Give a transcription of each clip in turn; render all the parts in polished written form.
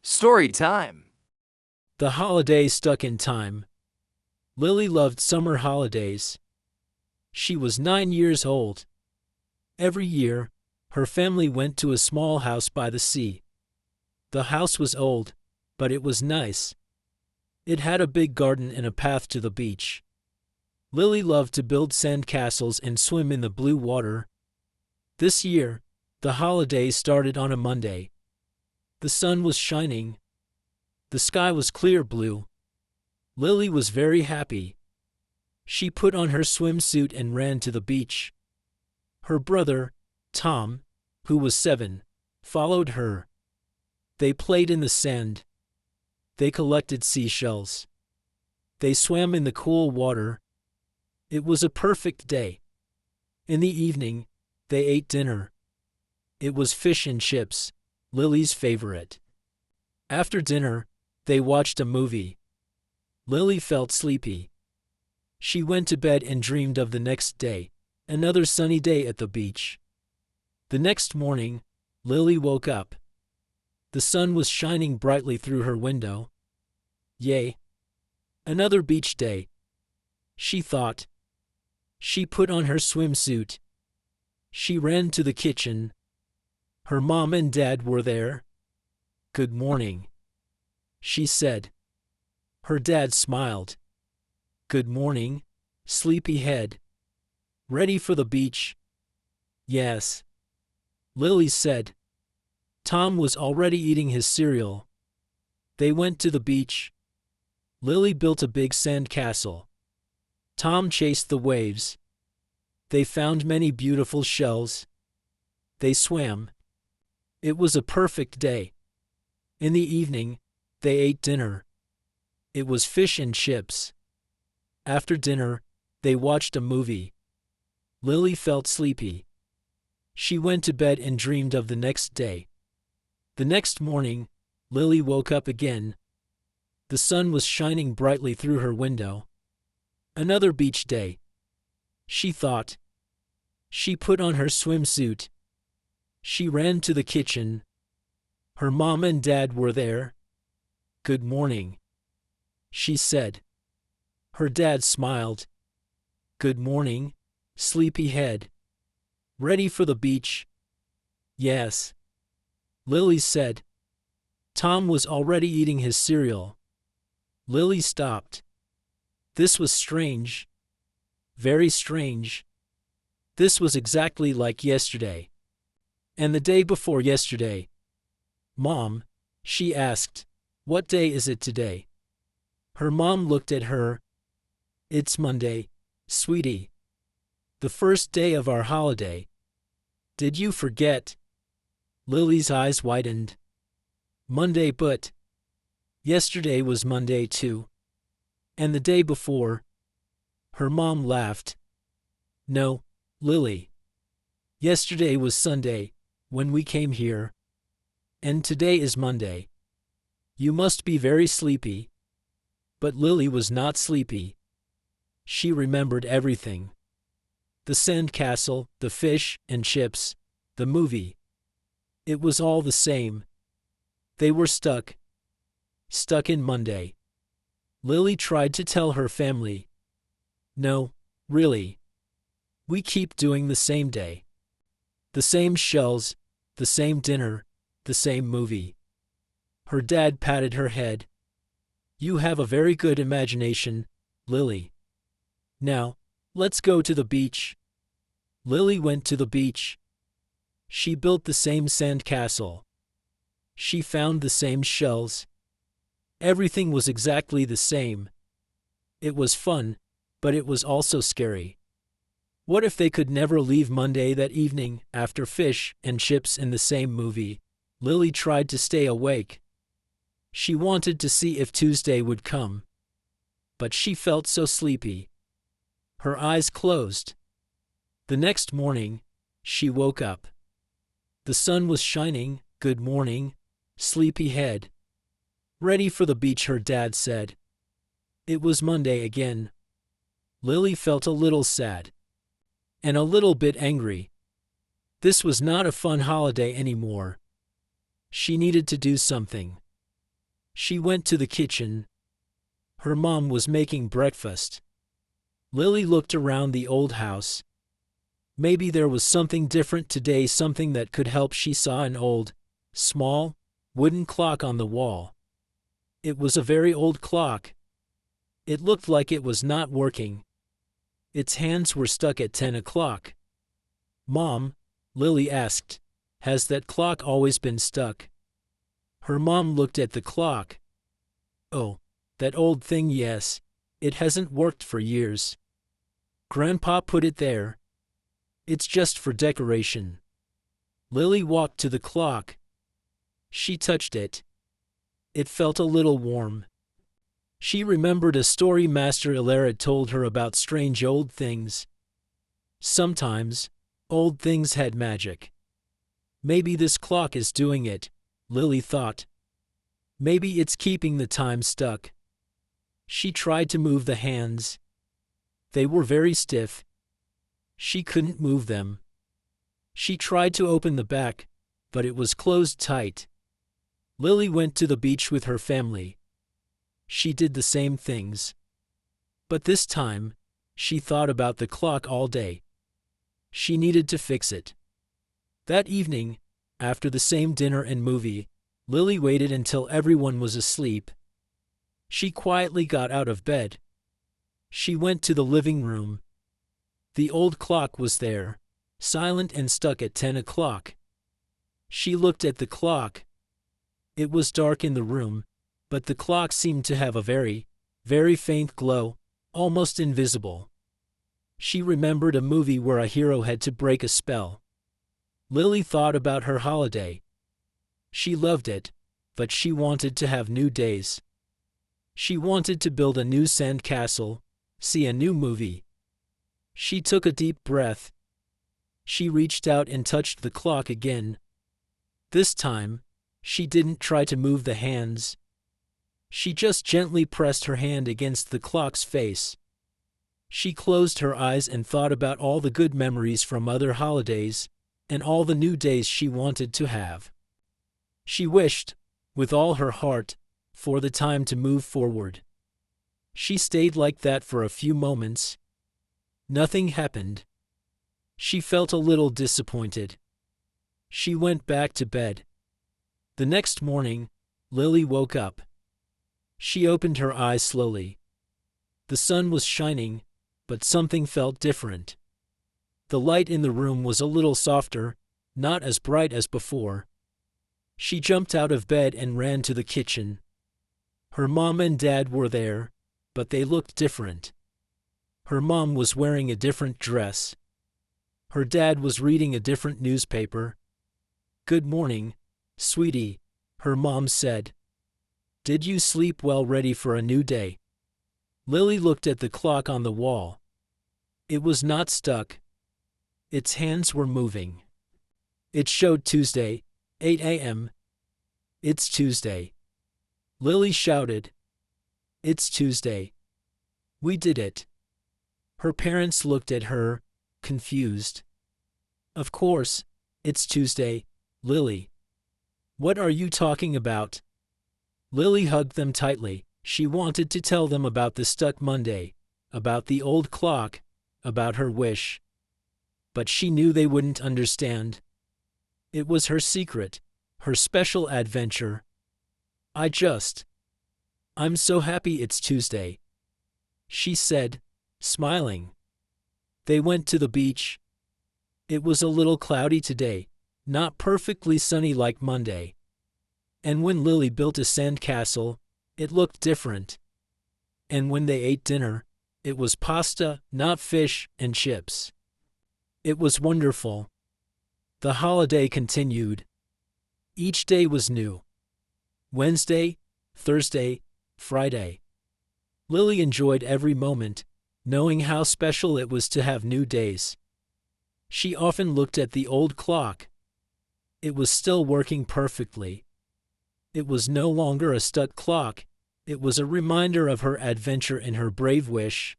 Story time. The holiday stuck in time. Lily loved summer holidays. She was 9 years old. Every year, her family went to a small house by the sea. The house was old, but it was nice. It had a big garden and a path to the beach. Lily loved to build sandcastles and swim in the blue water. This year, the holiday started on a Monday. The sun was shining. The sky was clear blue. Lily was very happy. She put on her swimsuit and ran to the beach. Her brother, Tom, who was 7, followed her. They played in the sand. They collected seashells. They swam in the cool water. It was a perfect day. In the evening, they ate dinner. It was fish and chips, Lily's favorite. After dinner, they watched a movie. Lily felt sleepy. She went to bed and dreamed of the next day, another sunny day at the beach. The next morning, Lily woke up. The sun was shining brightly through her window. Yay! Another beach day, she thought. She put on her swimsuit. She ran to the kitchen. Her mom and dad were there. "Good morning," she said. Her dad smiled. "Good morning, sleepyhead. Ready for the beach?" "Yes," Lily said. Tom was already eating his cereal. They went to the beach. Lily built a big sand castle. Tom chased the waves. They found many beautiful shells. They swam. It was a perfect day. In the evening, they ate dinner. It was fish and chips. After dinner, they watched a movie. Lily felt sleepy. She went to bed and dreamed of the next day. The next morning, Lily woke up again. The sun was shining brightly through her window. Another beach day, she thought. She put on her swimsuit. She ran to the kitchen. Her mom and dad were there. "Good morning," she said. Her dad smiled. "Good morning, sleepyhead. Ready for the beach?" "Yes," Lily said. Tom was already eating his cereal. Lily stopped. This was strange. Very strange. This was exactly like yesterday. And the day before yesterday. "Mom," she asked, "what day is it today?" Her mom looked at her. "It's Monday, sweetie. The first day of our holiday. Did you forget?" Lily's eyes widened. "Monday, but yesterday was Monday too. And the day before." Her mom laughed. "No, Lily. Yesterday was Sunday, when we came here. And today is Monday. You must be very sleepy." But Lily was not sleepy. She remembered everything. The sandcastle, the fish and chips, the movie. It was all the same. They were stuck. Stuck in Monday. Lily tried to tell her family. "No, really. We keep doing the same day. The same shells, the same dinner, the same movie." Her dad patted her head. "You have a very good imagination, Lily. Now, let's go to the beach." Lily went to the beach. She built the same sand castle. She found the same shells. Everything was exactly the same. It was fun, but it was also scary. What if they could never leave Monday that evening after fish and chips in the same movie? Lily tried to stay awake. She wanted to see if Tuesday would come. But she felt so sleepy. Her eyes closed. The next morning, she woke up. The sun was shining. "Good morning, sleepyhead. Ready for the beach," her dad said. It was Monday again. Lily felt a little sad. And a little bit angry. This was not a fun holiday anymore. She needed to do something. She went to the kitchen. Her mom was making breakfast. Lily looked around the old house. Maybe there was something different today, something that could help. She saw an old, small, wooden clock on the wall. It was a very old clock. It looked like it was not working. Its hands were stuck at 10 o'clock. "Mom," Lily asked, "has that clock always been stuck?" Her mom looked at the clock. "Oh, that old thing, yes. It hasn't worked for years. Grandpa put it there. It's just for decoration." Lily walked to the clock. She touched it. It felt a little warm. She remembered a story Master Hilaire had told her about strange old things. Sometimes, old things had magic. Maybe this clock is doing it, Lily thought. Maybe it's keeping the time stuck. She tried to move the hands. They were very stiff. She couldn't move them. She tried to open the back, but it was closed tight. Lily went to the beach with her family. She did the same things. But this time, she thought about the clock all day. She needed to fix it. That evening, after the same dinner and movie, Lily waited until everyone was asleep. She quietly got out of bed. She went to the living room. The old clock was there, silent and stuck at 10 o'clock. She looked at the clock. It was dark in the room, but the clock seemed to have a very, very faint glow, almost invisible. She remembered a movie where a hero had to break a spell. Lily thought about her holiday. She loved it, but she wanted to have new days. She wanted to build a new sandcastle, see a new movie. She took a deep breath. She reached out and touched the clock again. This time, she didn't try to move the hands. She just gently pressed her hand against the clock's face. She closed her eyes and thought about all the good memories from other holidays, and all the new days she wanted to have. She wished, with all her heart, for the time to move forward. She stayed like that for a few moments. Nothing happened. She felt a little disappointed. She went back to bed. The next morning, Lily woke up. She opened her eyes slowly. The sun was shining, but something felt different. The light in the room was a little softer, not as bright as before. She jumped out of bed and ran to the kitchen. Her mom and dad were there, but they looked different. Her mom was wearing a different dress. Her dad was reading a different newspaper. "Good morning, sweetie," her mom said. "Did you sleep well, ready for a new day?" Lily looked at the clock on the wall. It was not stuck. Its hands were moving. It showed Tuesday, 8 a.m. "It's Tuesday." Lily shouted. "It's Tuesday. We did it." Her parents looked at her, confused. "Of course, it's Tuesday, Lily. What are you talking about?" Lily hugged them tightly. She wanted to tell them about the stuck Monday, about the old clock, about her wish. But she knew they wouldn't understand. It was her secret, her special adventure. I'm so happy it's Tuesday," she said, smiling. They went to the beach. It was a little cloudy today, not perfectly sunny like Monday. And when Lily built a sandcastle, it looked different. And when they ate dinner, it was pasta, not fish and chips. It was wonderful. The holiday continued. Each day was new. Wednesday, Thursday, Friday. Lily enjoyed every moment, knowing how special it was to have new days. She often looked at the old clock. It was still working perfectly. It was no longer a stuck clock. It was a reminder of her adventure and her brave wish.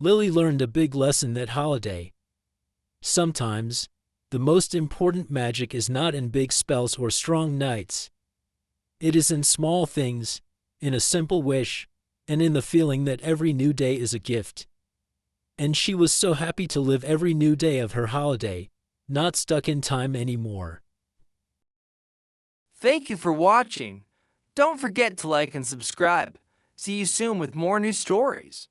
Lily learned a big lesson that holiday. Sometimes, the most important magic is not in big spells or strong nights. It is in small things, in a simple wish, and in the feeling that every new day is a gift. And she was so happy to live every new day of her holiday, not stuck in time anymore. Thank you for watching. Don't forget to like and subscribe. See you soon with more new stories.